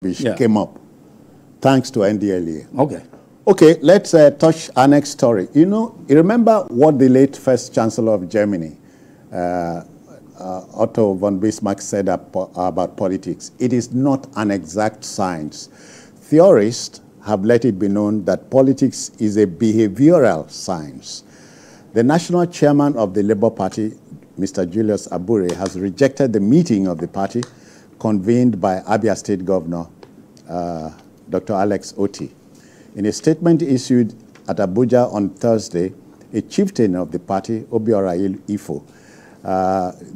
came up, thanks to NDLEA. Okay. Okay, let's touch our next story. You remember what the late First Chancellor of Germany, Otto von Bismarck, said about politics? It is not an exact science. Theorists have let it be known that politics is a behavioral science. The national chairman of the Labour Party, Mr. Julius Abure, has rejected the meeting of the party convened by Abia State Governor, Dr. Alex Otti. In a statement issued at Abuja on Thursday, a chieftain of the party, Obiora Ifo,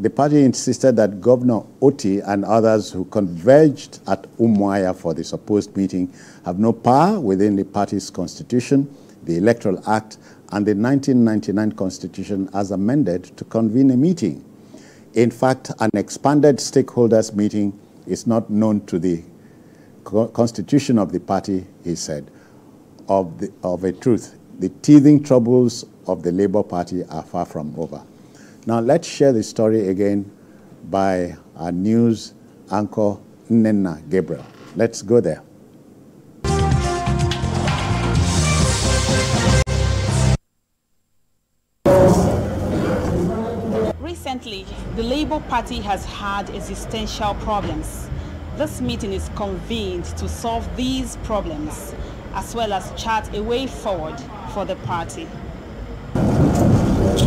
the party insisted that Governor Otti and others who converged at Umuahia for the supposed meeting have no power within the party's constitution, the Electoral Act, and the 1999 Constitution as amended to convene a meeting. In fact, an expanded stakeholders meeting is not known to the constitution of the party, he said. Of a truth, the teething troubles of the Labour Party are far from over. Now let's share the story again by our news anchor, Nnenna Gabriel. Let's go there. Recently, the Labour Party has had existential problems. This meeting is convened to solve these problems, as well as chart a way forward for the party.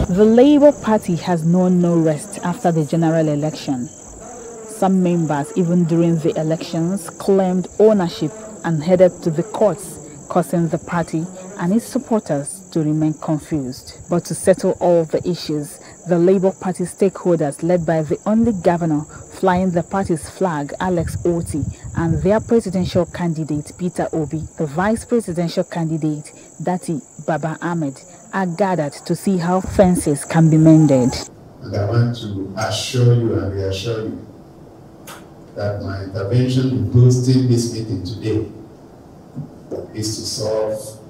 The Labour Party has known no rest after the general election. Some members, even during the elections, claimed ownership and headed to the courts, causing the party and its supporters to remain confused. But to settle all the issues, the Labour Party stakeholders, led by the only governor flying the party's flag, Alex Otti, and their presidential candidate, Peter Obi, the vice presidential candidate, Dati Baba Ahmed, are gathered to see how fences can be mended. And I want to assure you and reassure you that my intervention in hosting this meeting today is to solve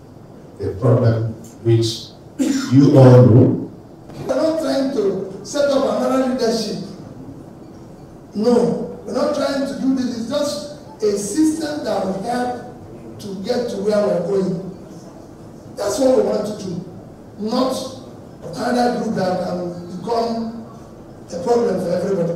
the problem which you all know. We're not trying to set up another leadership. No, we're not trying to do this. It's just a system that will help to get to where we're going. That's what we want to do. Not another group that can become a problem for everybody,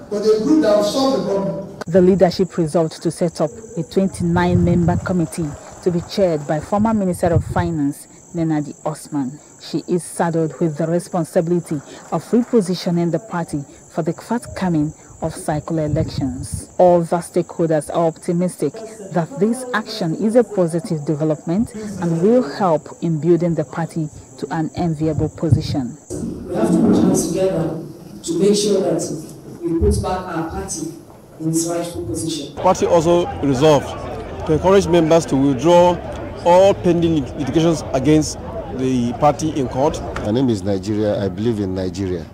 but a group that will solve the problem. The leadership resolved to set up a 29-member committee to be chaired by former Minister of Finance, Nenadi Osman. She is saddled with the responsibility of repositioning the party for the forthcoming off-cycle elections. All the stakeholders are optimistic that this action is a positive development and will help in building the party to an enviable position. We have to put hands together to make sure that we put back our party in its rightful position. The party also resolved to encourage members to withdraw all pending litigations against the party in court. My name is Nigeria. I believe in Nigeria.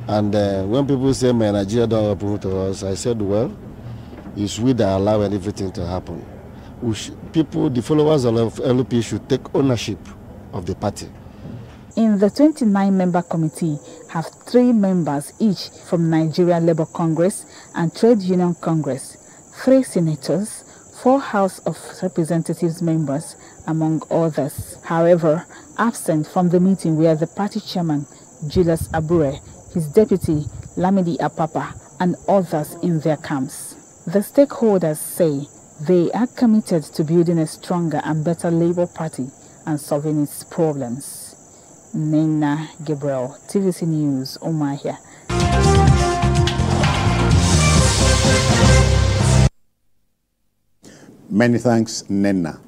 And when people say my Nigeria don't approve to us, I said, well, it's we that allow everything to happen. The followers of LP should take ownership of the party. In the 29-member committee have 3 members each from Nigeria Labour Congress and Trade Union Congress, 3 senators, 4 House of Representatives members, among others. However, absent from the meeting were the party chairman, Julius Abure, his deputy, Lamidi Apapa, and others in their camps. The stakeholders say they are committed to building a stronger and better Labour Party and solving its problems. Nnenna Gabriel, TVC News, Umuahia. Many thanks, Nnenna.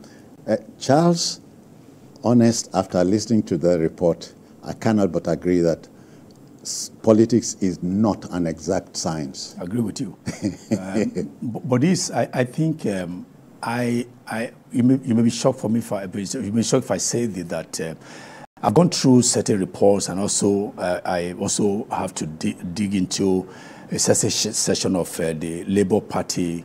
Charles, honest, after listening to the report, I cannot but agree that politics is not an exact science. I agree with you. But this, I think, you may be shocked for me you may be shocked if I say that I've gone through certain reports, and also I also have to dig into a certain session of the Labour Party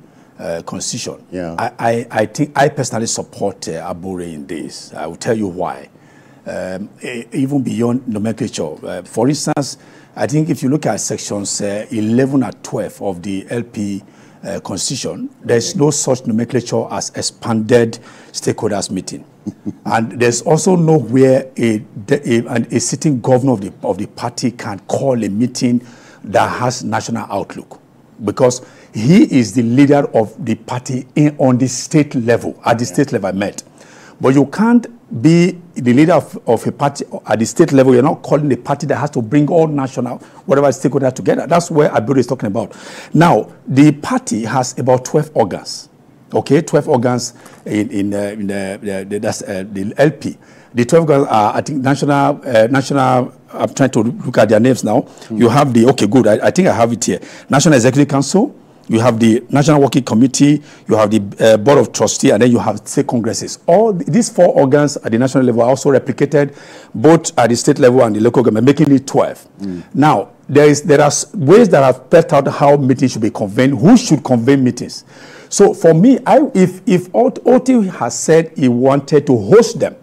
constitution. Yeah. I think I personally support Abure in this. I will tell you why. Even beyond nomenclature. For instance, I think if you look at sections 11 and 12 of the LP constitution, there's no such nomenclature as expanded stakeholders meeting. And there's also nowhere a sitting governor of the party can call a meeting that has national outlook, because he is the leader of the party on the state level, at the state level met. But you can't be the leader of a party at the state level. You're not calling a party that has to bring all national, whatever stakeholders together. That's where Abia is talking about. Now, the party has about 12 organs. Okay, 12 organs in the LP. The 12 organs are, I think, national. I'm trying to look at their names now. You have the, okay, good. I think I have it here. National Executive Council. You have the National Working Committee, you have the Board of Trustees, and then you have state congresses. All these 4 organs at the national level are also replicated both at the state level and the local government, making it 12. Now, there are ways that have spelled out how meetings should be convened, who should convene meetings. So for me, if Otti has said he wanted to host them,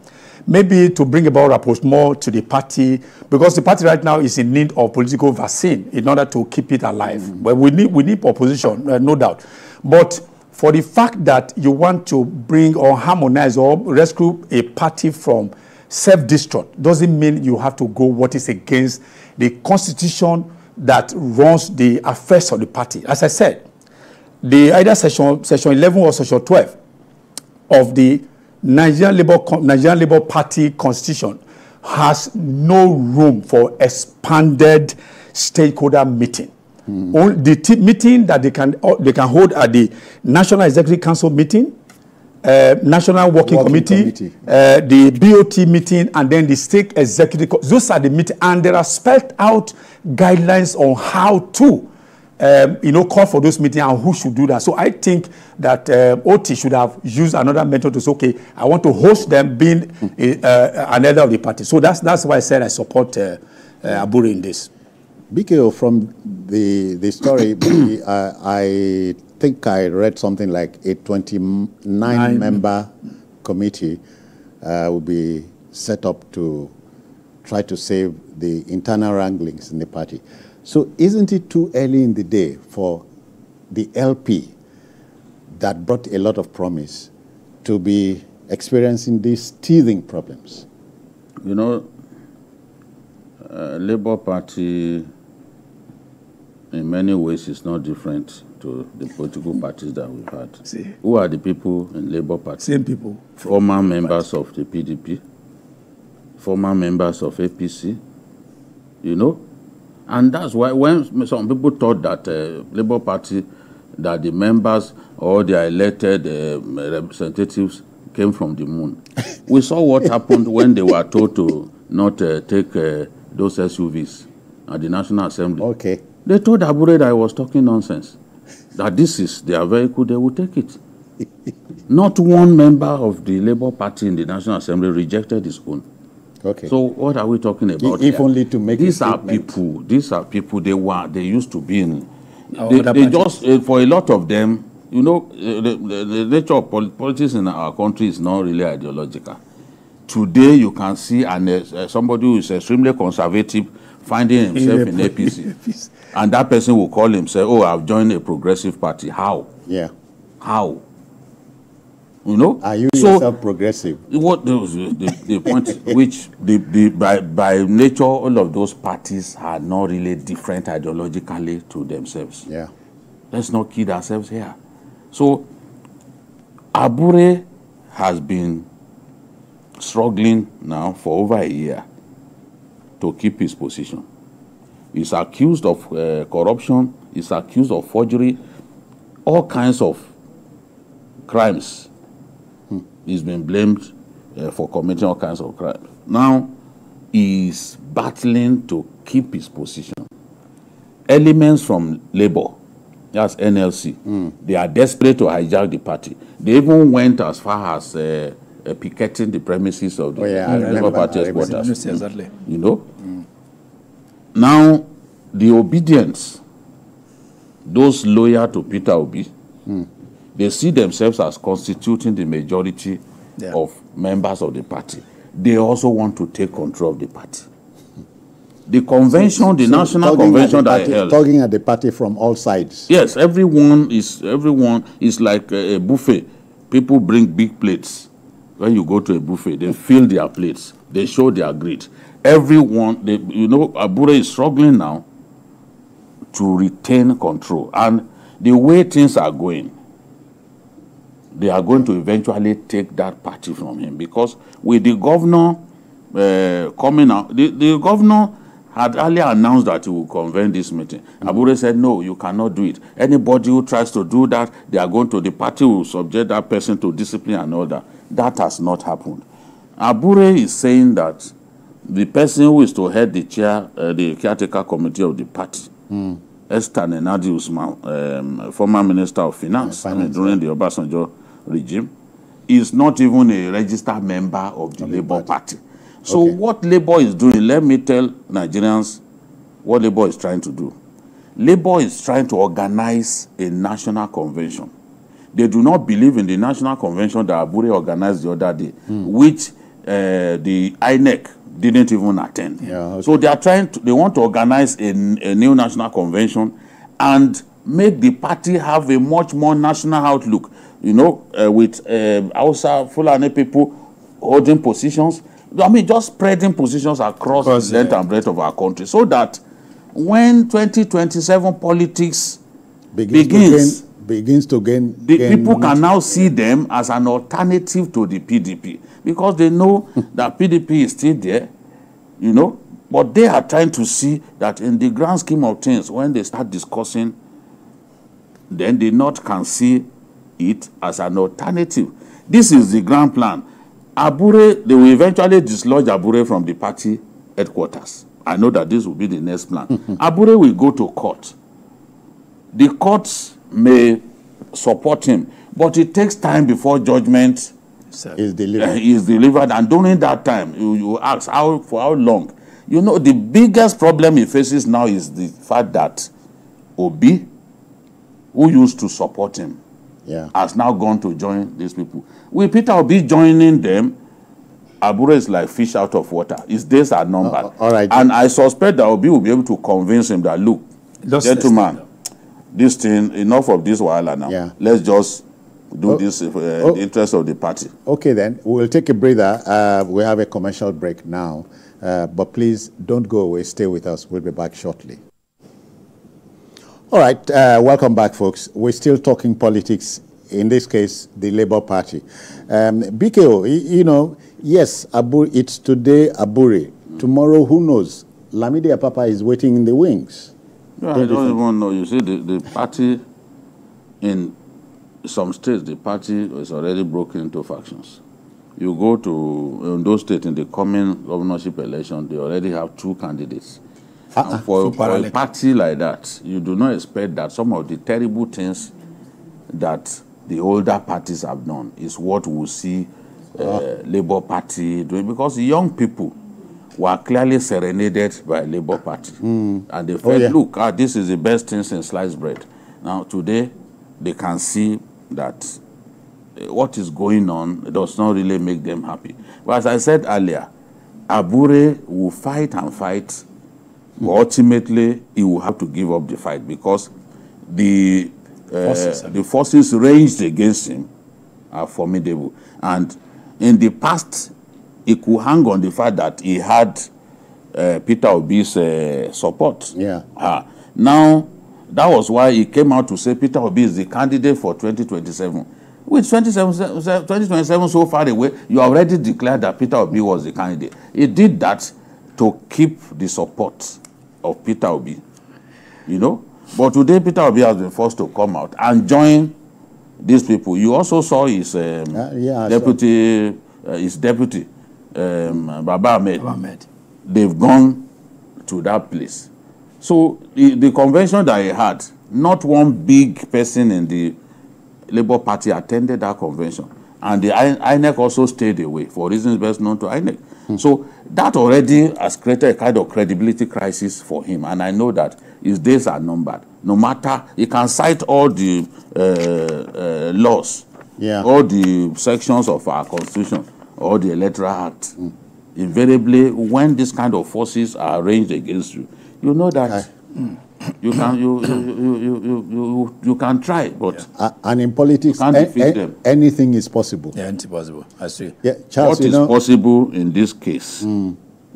maybe to bring about rapprochement to the party, because the party right now is in need of political vaccine in order to keep it alive. But we need opposition, no doubt. But for the fact that you want to bring or harmonize or rescue a party from self-destruct doesn't mean you have to go what is against the constitution that runs the affairs of the party. As I said, either section 11 or section 12 of the Nigerian Labour Party constitution has no room for expanded stakeholder meeting. The meeting that they can hold at the National Executive Council meeting, National Working Committee, the BOT meeting, and then the state executive. Those are the meetings, and there are spelled out guidelines on how to call for those meetings and who should do that. So I think that Otti should have used another method to say, okay, I want to host them being an elder of the party. So that's why I said I support Abure in this. BKO, from the story, I think I read something like a 29-member committee will be set up to try to save the internal wranglings in the party. So isn't it too early in the day for the LP that brought a lot of promise to be experiencing these teething problems? You know, Labour Party in many ways is not different to the political parties that we've had. See. Who are the people in Labour Party? Same people. Former members of the PDP, former members of APC, you know? And that's why when some people thought that Labour Party, that the members or their elected representatives came from the moon. We saw what happened when they were told to not take those SUVs at the National Assembly. Okay. They told Abure that I was talking nonsense, that this is their vehicle, they will take it. Not one member of the Labour Party in the National Assembly rejected his own. Okay. So what are we talking about? If only to make these are people. These are people. They used to be in. They just for a lot of them, you know, the nature of politics in our country is not really ideological. Today you can see somebody who is extremely conservative finding himself in APC, and that person will call himself, "Oh, I've joined a progressive party." How? Yeah. How? You know, are you yourself progressive? What the point, which by nature, all of those parties are not really different ideologically to themselves. Yeah, let's not kid ourselves here. So, Abure has been struggling now for over a year to keep his position. He's accused of corruption. He's accused of forgery, all kinds of crimes. He's been blamed for committing all kinds of crimes. Now, he's battling to keep his position. Elements from Labour, that's NLC, they are desperate to hijack the party. They even went as far as picketing the premises of the Labour Party headquarters. Exactly. You know? Now, the obedience, those loyal to Peter Obi, they see themselves as constituting the majority of members of the party. They also want to take control of the party. The convention, the national convention that I held. Talking at the party from all sides. Yes, everyone is like a buffet. People bring big plates. When you go to a buffet, they fill their plates. They show their greed. Everyone, Abure is struggling now to retain control. And the way things are going, they are going to eventually take that party from him. Because with the governor coming out, the governor had earlier announced that he will convene this meeting. Abure said, no, you cannot do it. Anybody who tries to do that, they are going to, the party will subject that person to discipline and all that. That has not happened. Abure is saying that the person who is to head the caretaker committee of the party, Esther Nenadi Usman, former Minister of Finance, during the Obasanjo regime, is not even a registered member of the Labour Party. So what Labour is doing, let me tell Nigerians what Labour is trying to do. Labour is trying to organize a national convention. They do not believe in the national convention that Abure organized the other day, which the INEC didn't even attend. So they are they want to organize a new national convention and make the party have a much more national outlook, with Hausa, Fulani people holding positions. I mean, just spreading positions across the length and breadth of our country, so that when 2027 politics begins to gain, people can now see them as an alternative to the PDP, because they know that PDP is still there, but they are trying to see that in the grand scheme of things, when they start discussing, then the North can see it as an alternative. This is the grand plan. Abure, they will eventually dislodge Abure from the party headquarters. I know that this will be the next plan. Abure will go to court. The courts may support him, but it takes time before judgment is delivered. And during that time, you ask, for how long? The biggest problem he faces now is the fact that Obi, who used to support him, has now gone to join these people. With Peter Obi joining them, Abure is like fish out of water. His days are numbered. All right. And I suspect that Obi will be able to convince him that, look, gentlemen, this thing, enough of this wahala now. Let's just do this in the interest of the party. Okay, then. We'll take a breather. We have a commercial break now. But please don't go away. Stay with us. We'll be back shortly. All right, welcome back, folks. We're still talking politics, in this case, the Labour Party. BKO, yes, it's today Abure. Tomorrow, who knows? Lamidi Apapa is waiting in the wings. Yeah, I don't even know. You see, the party, in some states, the party is already broken into factions. You go to those states in the coming governorship election, they already have 2 candidates. For a party like that, you do not expect that some of the terrible things that the older parties have done is what we'll see Labour Party doing, because the young people were clearly serenaded by Labour Party. And they felt, look, this is the best thing since sliced bread. Now, today, they can see that what is going on does not really make them happy. But as I said earlier, Abure will fight and fight. But ultimately, he will have to give up the fight, because the forces ranged against him are formidable. And in the past, he could hang on the fact that he had Peter Obi's support. Now, that was why he came out to say Peter Obi is the candidate for 2027. With 2027 so far away, you already declared that Peter Obi was the candidate. He did that to keep the support of Peter Obi, But today, Peter Obi has been forced to come out and join these people. You also saw his deputy, Baba Ahmed. They've gone to that place. So the convention that he had, not one big person in the Labour Party attended that convention. And the INEC also stayed away for reasons best known to INEC. So that already has created a kind of credibility crisis for him. And I know that his days are numbered. No matter, he can cite all the laws, all the sections of our constitution, or the Electoral Act. invariably, when this kind of forces are arranged against you, you know that you can try, but and in politics, anything is possible. Yeah, anything possible. I see. Yeah, Charles, what is possible in this case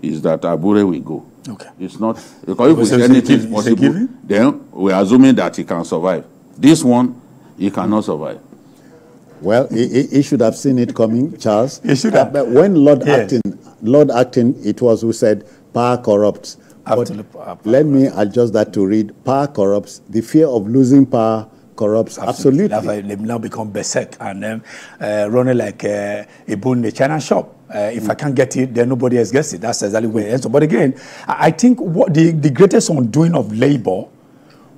is that Abure will go. Okay. It's not because if we say anything is possible, then we're assuming that he can survive. This one, he cannot survive. Well, he should have seen it coming, Charles. He should have. But when Lord Acton, it was who said, power corrupts. But let me adjust that to read, power corrupts. The fear of losing power corrupts. Absolutely. They've now become berserk and running like a bull in a China shop. If I can't get it, then nobody else gets it. That's exactly where it ends. But again, I think what the greatest undoing of Labour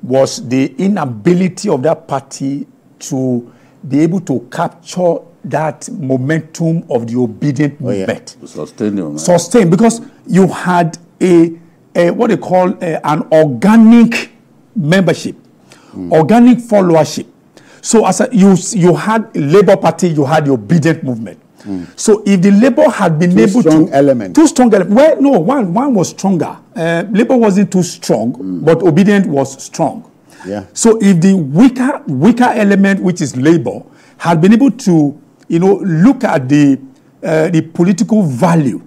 was the inability of that party to be able to capture that momentum of the obedient movement. Sustain, because you had a what they call an organic membership, organic followership. So as you had Labour Party, you had the obedient movement. So if the Labour had been able to... Two strong elements. Well, no, one was stronger. Labour wasn't too strong, but obedient was strong. Yeah. So if the weaker element, which is Labour, had been able to, look at the political value,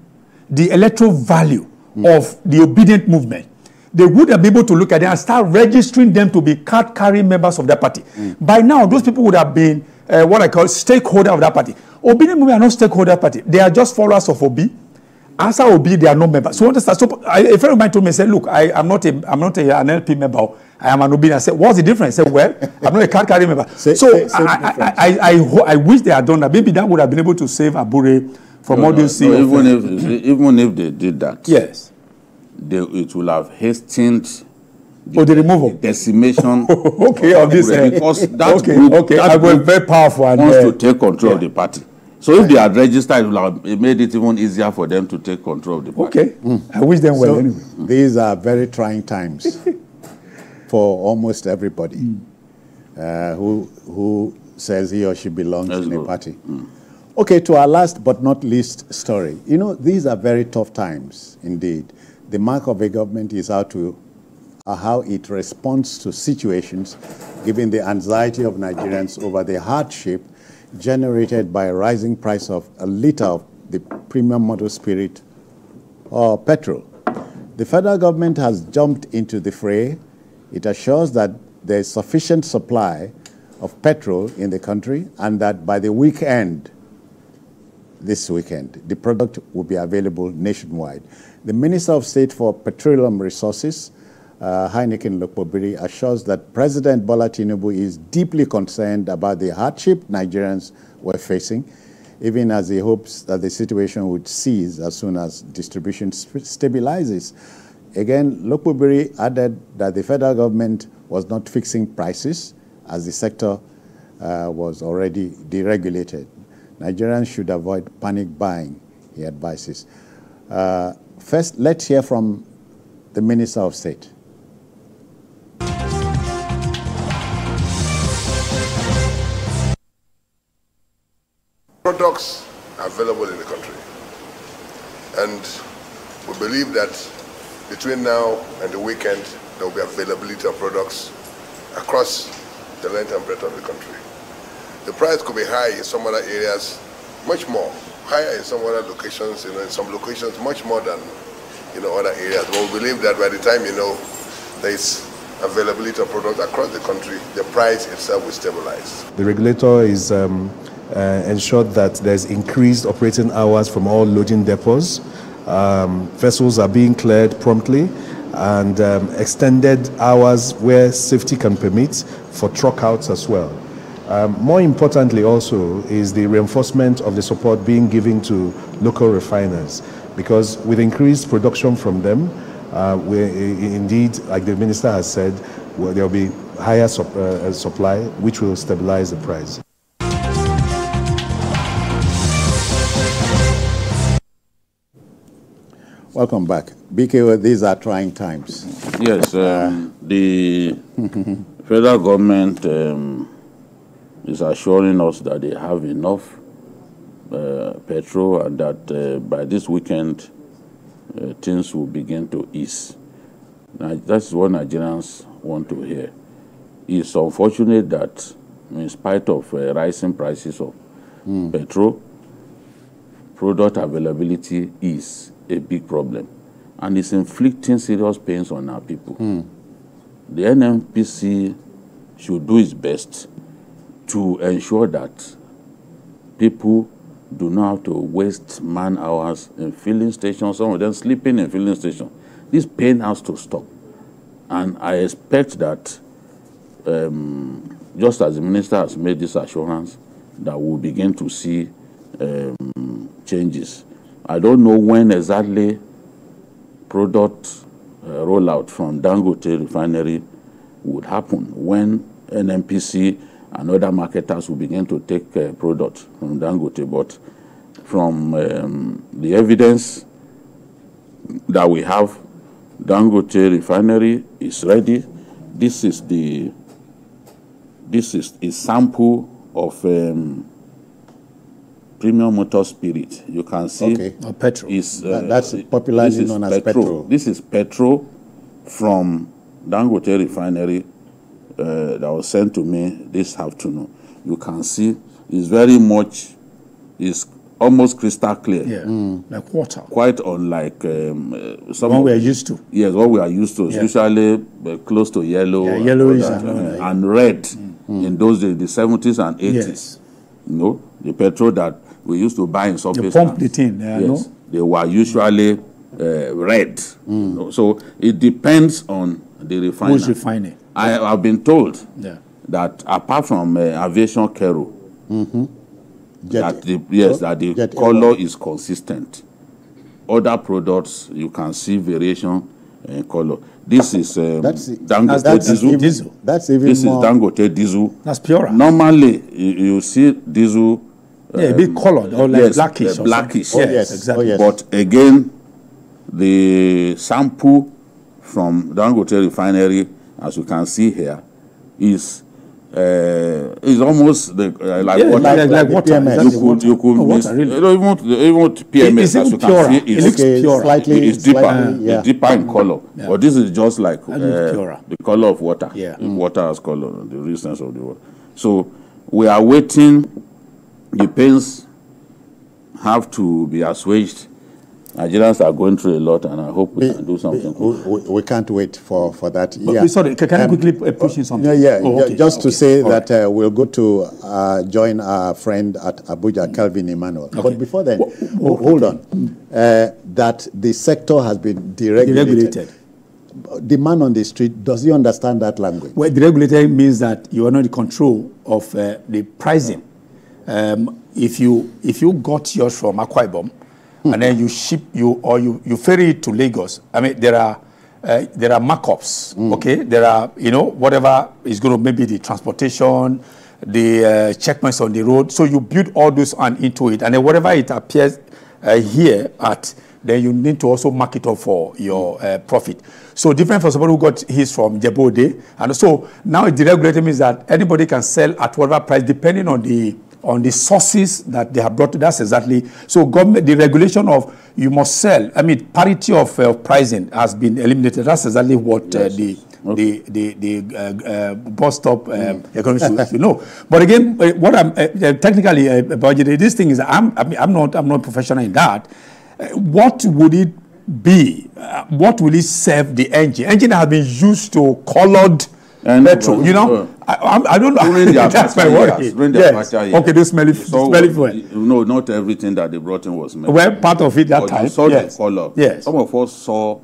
the electoral value of the obedient movement, they would have been able to look at it and start registering them to be card-carrying members of that party. By now, those people would have been what I call stakeholder of that party. Obedient movement are not stakeholder party. They are just followers of Obi. As Obi, they are not members. So understand. So a friend of mine told me, said, "Look, I'm not an LP member. I am an obedient." I said, "What's the difference?" I said, "Well, I'm not a card-carrying member." I wish they had done that. Maybe that would have been able to save Abure from all those things. Even if they did that, yes, it will have hastened the removal, decimation. Of this, because that group, that was very powerful and wants to take control of the party. So if they had registered, it would have made it even easier for them to take control of the party. Okay, I wish them well. Anyway, these are very trying times for almost everybody who says he or she belongs in a party. Okay, to our last but not least story. These are very tough times indeed. The mark of a government is how it responds to situations, given the anxiety of Nigerians over the hardship generated by a rising price of a liter of the premium motor spirit or petrol. The federal government has jumped into the fray. It assures that there is sufficient supply of petrol in the country and that by the this weekend, the product will be available nationwide. The Minister of State for Petroleum Resources, Heineken Lokpobiri, assures that President Bola Tinubu is deeply concerned about the hardship Nigerians were facing, even as he hopes that the situation would cease as soon as distribution stabilizes. Again, Lokpobiri added that the federal government was not fixing prices as the sector was already deregulated. Nigerians should avoid panic buying, he advises. First, let's hear from the Minister of State. Products are available in the country, and we believe that between now and the weekend there will be availability of products across the length and breadth of the country. The price could be high in some other areas, much more higher in some other locations, in some locations much more than other areas. But we believe that by the time there is availability of products across the country, the price itself will stabilize. The regulator is ensured that there's increased operating hours from all loading depots. Vessels are being cleared promptly, and extended hours where safety can permit for truck outs as well. More importantly also is the reinforcement of the support being given to local refiners, because with increased production from them, indeed, like the minister has said, there will be higher supply, which will stabilize the price. Welcome back. BK, these are trying times. Yes, the federal government is assuring us that they have enough petrol, and that by this weekend things will begin to ease. Now, that's what Nigerians want to hear. It's unfortunate that in spite of rising prices of petrol, product availability is a big problem, and it's inflicting serious pains on our people. The NNPC should do its best to ensure that people do not have to waste man hours in filling stations, some of them sleeping in filling stations. This pain has to stop. And I expect that, just as the minister has made this assurance, that we'll begin to see changes. I don't know when exactly product rollout from Dangote refinery would happen, when NNPC and other marketers will begin to take products from Dangote. But from the evidence that we have, Dangote refinery is ready. This is a sample of premium motor spirit. You can see petrol. That's popularly known as petrol. This is petrol from Dangote refinery that was sent to me this afternoon. You can see it's very much, it's almost crystal clear. Yeah, like water. Quite unlike some one we are used to. Yes, what we are used to. It's usually close to yellow, yellowish and red in those days, the 70s and 80s. Yes. You know, the petrol that we used to buy in surface. They pump it in. Yes, they were usually red. You know? So it depends on the refiner. Who's refining? I have been told that apart from aviation carol, that the color is consistent. Other products, you can see variation in color. This is Dangote diesel. That's even this more. Is Dangote diesel. That's pure. Normally, you see diesel. A bit colored or like blackish. Blackish. Yes, exactly. yes. But again, the sample from Dangote refinery, as you can see here, is almost like water. Like water. You could miss, water, really? Even PMS, as you can see, it looks pure. Slightly, it's deeper. It's deeper in color. Yeah. But this is just like the color of water. Yeah. Water has color, the richness of the water. So we are waiting. The pains have to be assuaged. Nigerians are going through a lot, and I hope we can do something. We can't wait for that. But sorry, can I quickly push in something? Just to say that we'll go to join our friend at Abuja, Calvin Emmanuel. But before then, hold on. That the sector has been deregulated. The man on the street, does he understand that language? Well, deregulated means that you are not in control of the pricing. If you got yours from Akwa Ibom, and then you ship you ferry it to Lagos. I mean, there are markups. Okay, there are whatever is going to maybe the transportation, the checkpoints on the road. So you build all those into it, and then whatever it appears here at, then you need to also mark it up for your profit. So different from somebody who got his from Jebode, and so now deregulated means that anybody can sell at whatever price depending on the sources that they have brought to. That's exactly. So government, the regulation of you must sell, I mean, parity of pricing has been eliminated. That's exactly what the bus stop economists should know. But again, what I'm technically about this thing is, I'm not professional in that. What would it be? What will it serve the engine? Engine has been used to colored petrol, I don't know. That's my worry. Yes. Okay, they smelly fuel. No, not everything that they brought in was smelly. Well, part of it that time. You saw the color. Yes. Some of us saw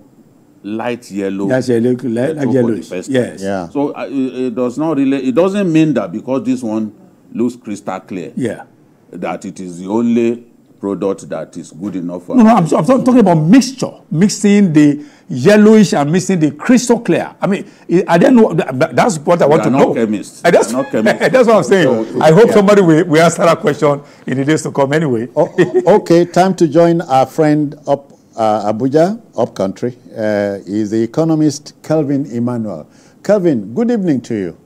light yellow. Yes, like yellowish. Yes. Yeah. So it does not really. It doesn't mean that because this one looks crystal clear. Yeah. That it is the only product that is good enough for. No, I'm talking about mixture, mixing the yellowish and mixing the crystal clear. I mean, I don't know. That's what I want to know. Chemists. That's what I'm saying. So, I hope somebody will answer that question in the days to come. Anyway. Okay, time to join our friend up Abuja, up country. Is the economist Calvin Emmanuel. Calvin, good evening to you.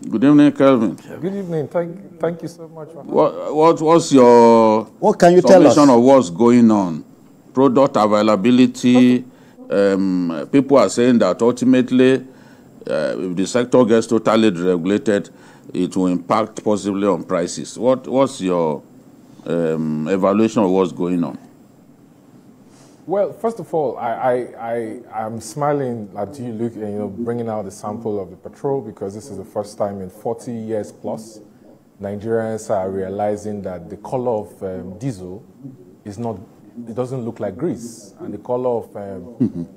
Good evening, Kelvin. Good evening. Thank you so much. What's your can you tell us of what's going on? Product availability. People are saying that ultimately, if the sector gets totally deregulated, it will impact possibly on prices. What's your evaluation of what's going on? Well, first of all, I'm smiling at you, Luke, and bringing out the sample of the petrol, because this is the first time in 40 years plus Nigerians are realizing that the color of diesel is not. It doesn't look like grease, and the color of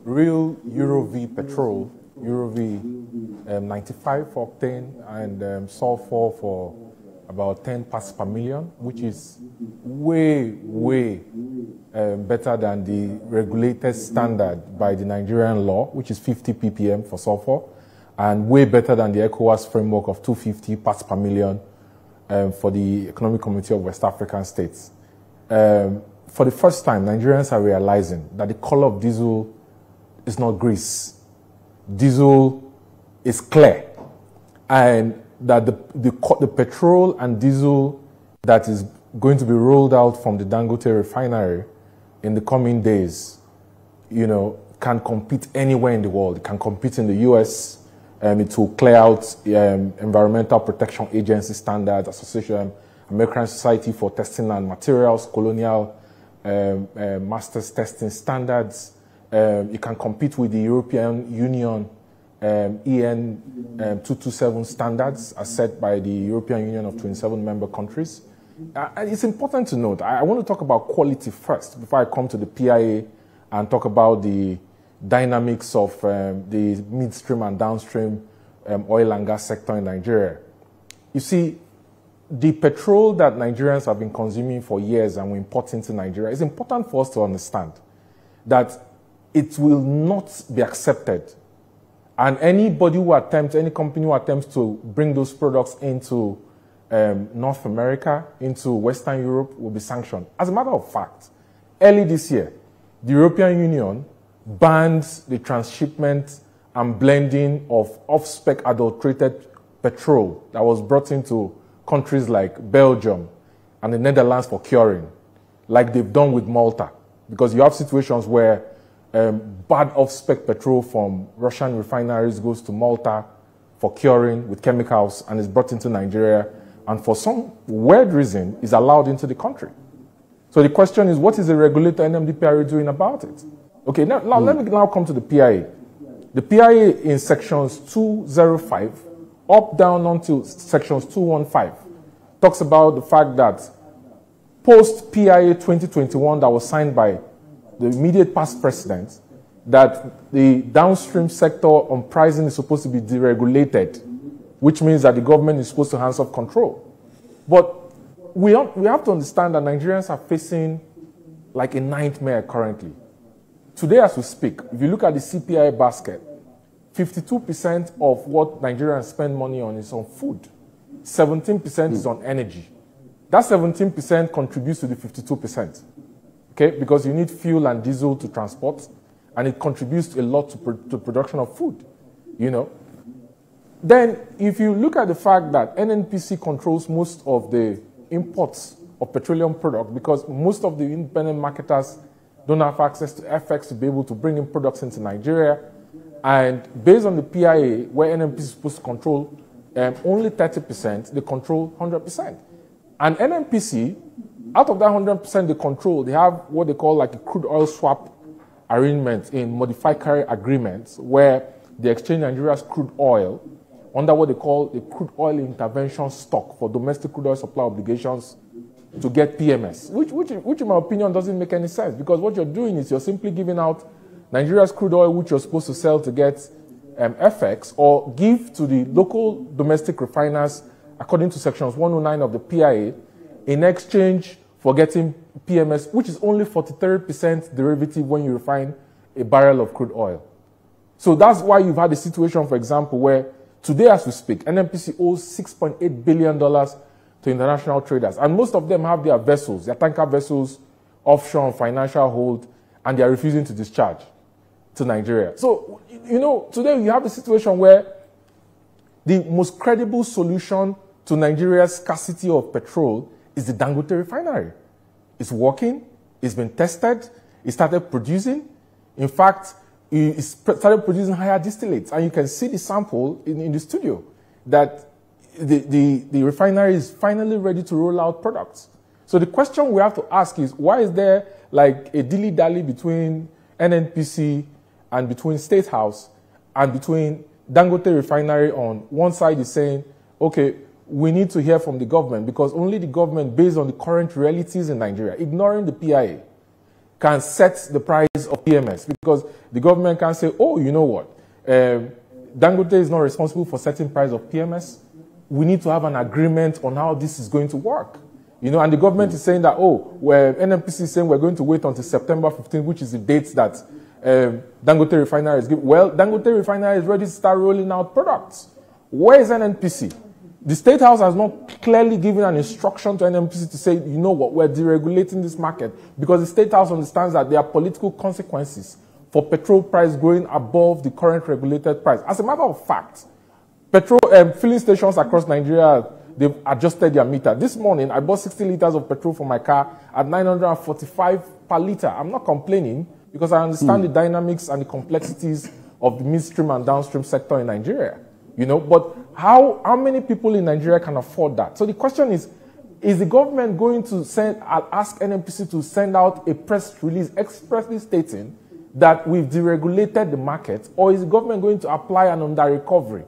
real Euro V petrol, Euro V 95 octane and sulfur for about 10 parts per million, which is way better than the regulated standard by the Nigerian law, which is 50 ppm for sulfur, and way better than the ECOWAS framework of 250 parts per million for the Economic Community of West African States. For the first time, Nigerians are realizing that the color of diesel is not grease. Diesel is clear, and that the petrol and diesel that is going to be rolled out from the Dangote refinery in the coming days, can compete anywhere in the world. It can compete in the US. It will clear out Environmental Protection Agency standards, Association, American Society for Testing and Materials, Colonial Masters Testing standards. It can compete with the European Union EN 227 standards as set by the European Union of 27 member countries. It's important to note, I want to talk about quality first before I come to the PIA and talk about the dynamics of the midstream and downstream oil and gas sector in Nigeria. You see, the petrol that Nigerians have been consuming for years and we import into Nigeria, it's important for us to understand that it will not be accepted. And anybody who attempts, any company who attempts to bring those products into North America, into Western Europe, will be sanctioned. As a matter of fact, early this year, the European Union banned the transshipment and blending of off-spec adulterated petrol that was brought into countries like Belgium and the Netherlands for curing, like they've done with Malta. Because you have situations where bad off-spec petrol from Russian refineries goes to Malta for curing with chemicals and is brought into Nigeria, and for some weird reason is allowed into the country. So the question is, what is the regulator NMDPRA doing about it? Okay, now let me now come to the PIA. The PIA in sections 205 up down onto sections 215 talks about the fact that post PIA 2021 that was signed by the immediate past president, that the downstream sector on pricing is supposed to be deregulated, which means that the government is supposed to hands off control. But we have to understand that Nigerians are facing like a nightmare currently. Today as we speak, if you look at the CPI basket, 52% of what Nigerians spend money on is on food. 17% is on energy. That 17% contributes to the 52%. Okay, because you need fuel and diesel to transport, and it contributes a lot to production of food, Then, if you look at the fact that NNPC controls most of the imports of petroleum products, because most of the independent marketers don't have access to FX to be able to bring in products into Nigeria, and based on the PIA, where NNPC is supposed to control only 30%, they control 100%. And NNPC, out of that 100% they control, they have what they call like a crude oil swap arrangement in modified carry agreements, where they exchange Nigeria's crude oil under what they call a crude oil intervention stock for domestic crude oil supply obligations to get PMS, which in my opinion doesn't make any sense, because what you're doing is you're simply giving out Nigeria's crude oil, which you're supposed to sell to get FX, or give to the local domestic refiners according to sections 109 of the PIA, in exchange for getting PMS, which is only 43% derivative when you refine a barrel of crude oil. So that's why you've had a situation, for example, where today as we speak, NNPC owes $6.8 billion to international traders. And most of them have their vessels, their tanker vessels, offshore on financial hold, and they are refusing to discharge to Nigeria. So, today you have a situation where the most credible solution to Nigeria's scarcity of petrol is the Dangote refinery. It's working, it's been tested, it started producing. In fact, it started producing higher distillates, and you can see the sample in the studio that the refinery is finally ready to roll out products. So the question we have to ask is, why is there like a dilly-dally between NNPC and between State House and between Dangote refinery on one side is saying, okay, we need to hear from the government because only the government, based on the current realities in Nigeria, ignoring the PIA, can set the price of PMS, because the government can say, oh, you know what, Dangote is not responsible for setting price of PMS. We need to have an agreement on how this is going to work. You know, and the government is saying that, oh, well, NNPC is saying we're going to wait until September 15th, which is the date that Dangote refinery is given. Well, Dangote refinery is ready to start rolling out products. Where is NNPC? The State House has not clearly given an instruction to NNPC to say, you know what, we're deregulating this market, because the State House understands that there are political consequences for petrol price going above the current regulated price. As a matter of fact, petrol filling stations across Nigeria, they've adjusted their meter. This morning, I bought 60 liters of petrol for my car at 945 per liter. I'm not complaining because I understand the dynamics and the complexities of the midstream and downstream sector in Nigeria. You know, but how many people in Nigeria can afford that? So the question is the government going to ask NNPC to send out a press release expressly stating that we've deregulated the market, or is the government going to apply an under-recovery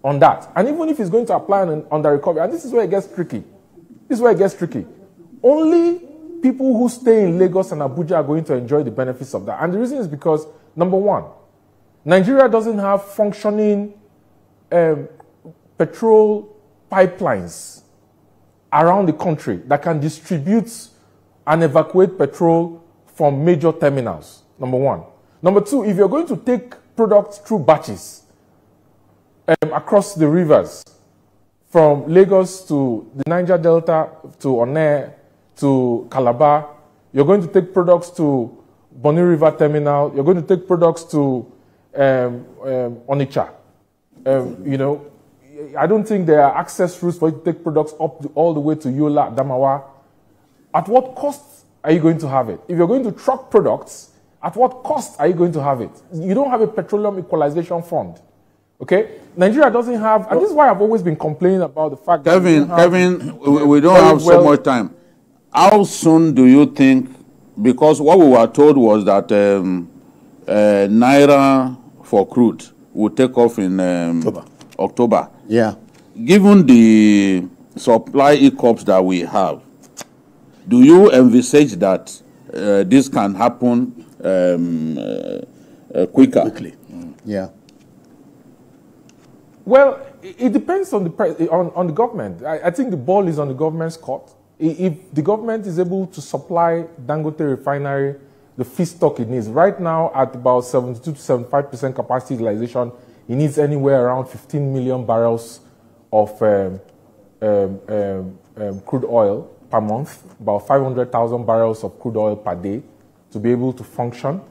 on that? And even if it's going to apply an under-recovery, and this is where it gets tricky. This is where it gets tricky. Only people who stay in Lagos and Abuja are going to enjoy the benefits of that. And the reason is because, number one, Nigeria doesn't have functioning petrol pipelines around the country that can distribute and evacuate petrol from major terminals, number one. Number two, if you're going to take products through batches across the rivers, from Lagos to the Niger Delta, to Onne, to Calabar, you're going to take products to Bonny River Terminal, you're going to take products to Onitsha. You know, I don't think there are access routes for you to take products up all the way to Yola, Damawa. At what cost are you going to have it? If you're going to truck products, at what cost are you going to have it? You don't have a petroleum equalization fund. Okay? Nigeria doesn't have, and this is why I've always been complaining about the fact that Kevin, we don't have so much time. How soon do you think, because what we were told was that Naira for crude will take off in October. Yeah. Given the supply hiccups that we have, do you envisage that this can happen quickly? Yeah. Well, it depends on the government. I think the ball is on the government's court. If the government is able to supply Dangote refinery the feedstock it needs, right now at about 72 to 75% capacity utilization, it needs anywhere around 15 million barrels of crude oil per month, about 500,000 barrels of crude oil per day to be able to function.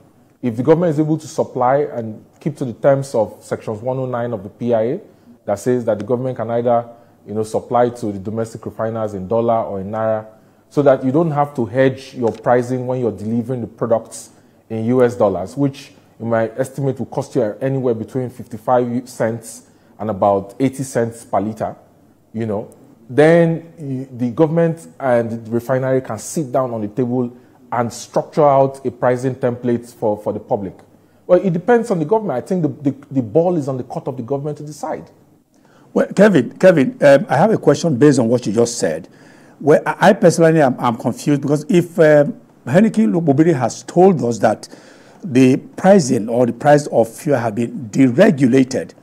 If the government is able to supply and keep to the terms of sections 109 of the PIA that says that the government can either, you know, supply to the domestic refiners in dollar or in naira, so that you don't have to hedge your pricing when you're delivering the products in US dollars, which in my estimate will cost you anywhere between 55 cents and about 80 cents per liter, you know, then the government and the refinery can sit down on the table and structure out a pricing template for the public. Well, it depends on the government. I think the ball is on the court of the government to decide. Well, Kevin, I have a question based on what you just said. Well, I personally am confused, because if Heineken Lubobiri has told us that the pricing or the price of fuel has been deregulated,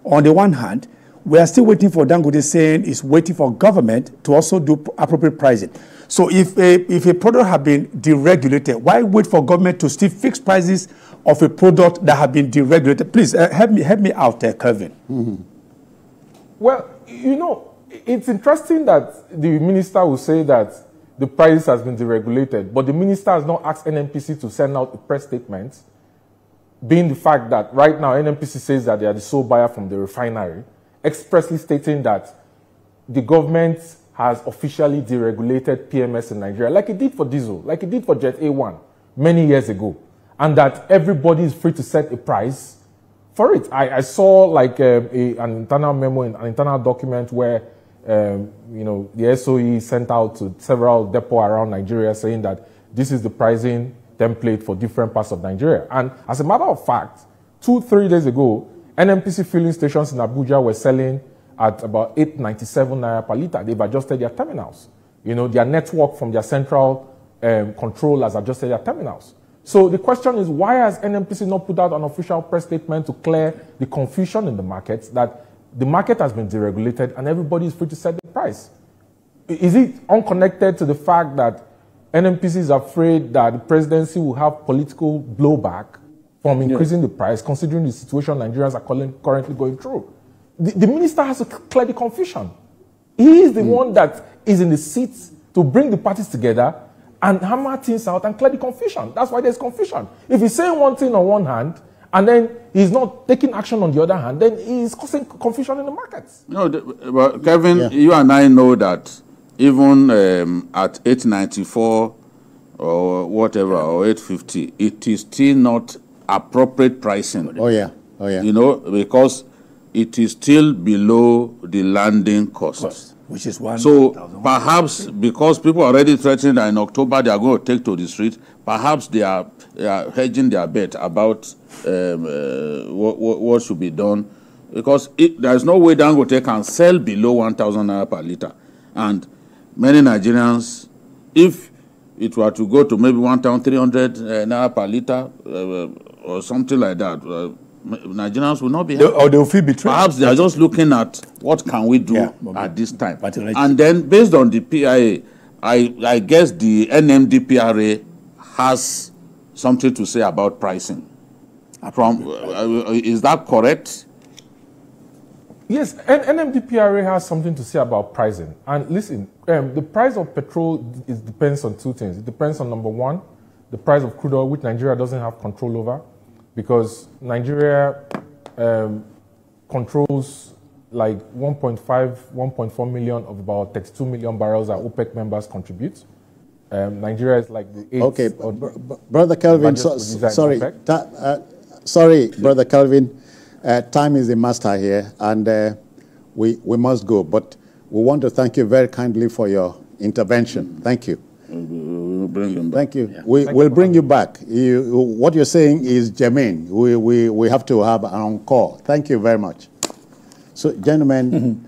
on the one hand, we are still waiting for Dangote saying it's waiting for government to also do appropriate pricing. So if a product has been deregulated, why wait for government to still fix prices of a product that has been deregulated? Please help me out there, Kevin. Mm-hmm. Well, you know, it's interesting that the minister will say that the price has been deregulated, but the minister has not asked NNPC to send out a press statement, being the fact that right now NNPC says that they are the sole buyer from the refinery, expressly stating that the government has officially deregulated PMS in Nigeria, like it did for diesel, like it did for Jet A1 many years ago, and that everybody is free to set a price for it. I saw like an internal memo, an internal document where the SOE sent out to several depots around Nigeria saying that this is the pricing template for different parts of Nigeria. And as a matter of fact, 2-3 days ago, NNPC filling stations in Abuja were selling at about 897 naira per litre. They've adjusted their terminals. Their network from their central control has adjusted their terminals. So the question is, why has NNPC not put out an official press statement to clear the confusion in the market that the market has been deregulated and everybody is free to set the price? Is it unconnected to the fact that NNPC is afraid that the presidency will have political blowback from increasing the price, considering the situation Nigerians are currently going through? The minister has to clear the confusion. He is the one that is in the seat to bring the parties together and hammer things out and clear the confusion. That's why there's confusion. If he's saying one thing on one hand and then he's not taking action on the other hand, then he's causing confusion in the markets. No, but Kevin, you and I know that even at 894 or whatever, or 850, it is still not appropriate pricing. Oh, yeah. Oh, yeah. Because it is still below the landing cost. Which is one. So perhaps because people are already threatening that in October they are going to take to the street, perhaps they are hedging their bet about what should be done, because there is no way Dangote can sell below 1,000 naira per litre. And many Nigerians, if it were to go to maybe 1,300 naira per litre or something like that, Nigerians will not be happy. Or they will feel betrayed. Perhaps they are just looking at what can we do at this time. And then based on the PIA, I guess the NMDPRA has something to say about pricing. Is that correct? Yes, NMDPRA has something to say about pricing. And listen, the price of petrol depends on two things. It depends on, number one, the price of crude oil, which Nigeria doesn't have control over, because Nigeria controls like 1.4 million of about 32 million barrels that OPEC members contribute. Nigeria is like the eighth. Okay, Brother Kelvin, sorry, Brother Kelvin, time is a master here, and we must go. But we want to thank you very kindly for your intervention. Thank you. We'll bring him back. Thank you. Yeah. We'll bring you back. What you're saying is germane. We have to have an encore. Thank you very much. So, gentlemen,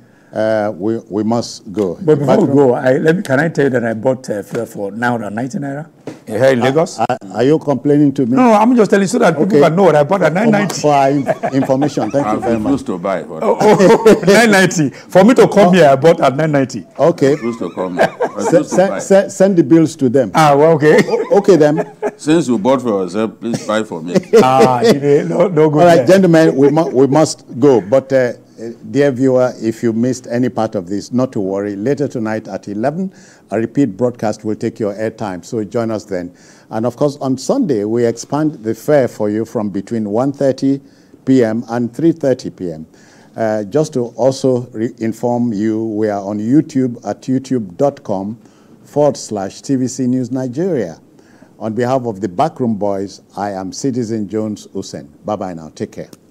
we must go. But before we go, can I tell you that I bought fuel for now 90 naira here in Lagos? Are you complaining to me? No, I'm just telling you so that people can know what I bought at 990. For information, thank you very much. I refuse to buy. 990. For me to come here, I bought at 990. Okay. Refuse to come here. Send the bills to them. Well, okay. Okay, then. Since you bought for yourself, please buy for me. No go. All right, gentlemen, we must go. But dear viewer, if you missed any part of this, not to worry. Later tonight at 11, a repeat broadcast will take your airtime. So join us then. And of course, on Sunday, we expand the fare for you from between 1:30 p.m. and 3:30 p.m. Just to also inform you, we are on YouTube at youtube.com/TVC News Nigeria. On behalf of the Backroom Boys, I am Citizen Jones Usen. Bye-bye now. Take care.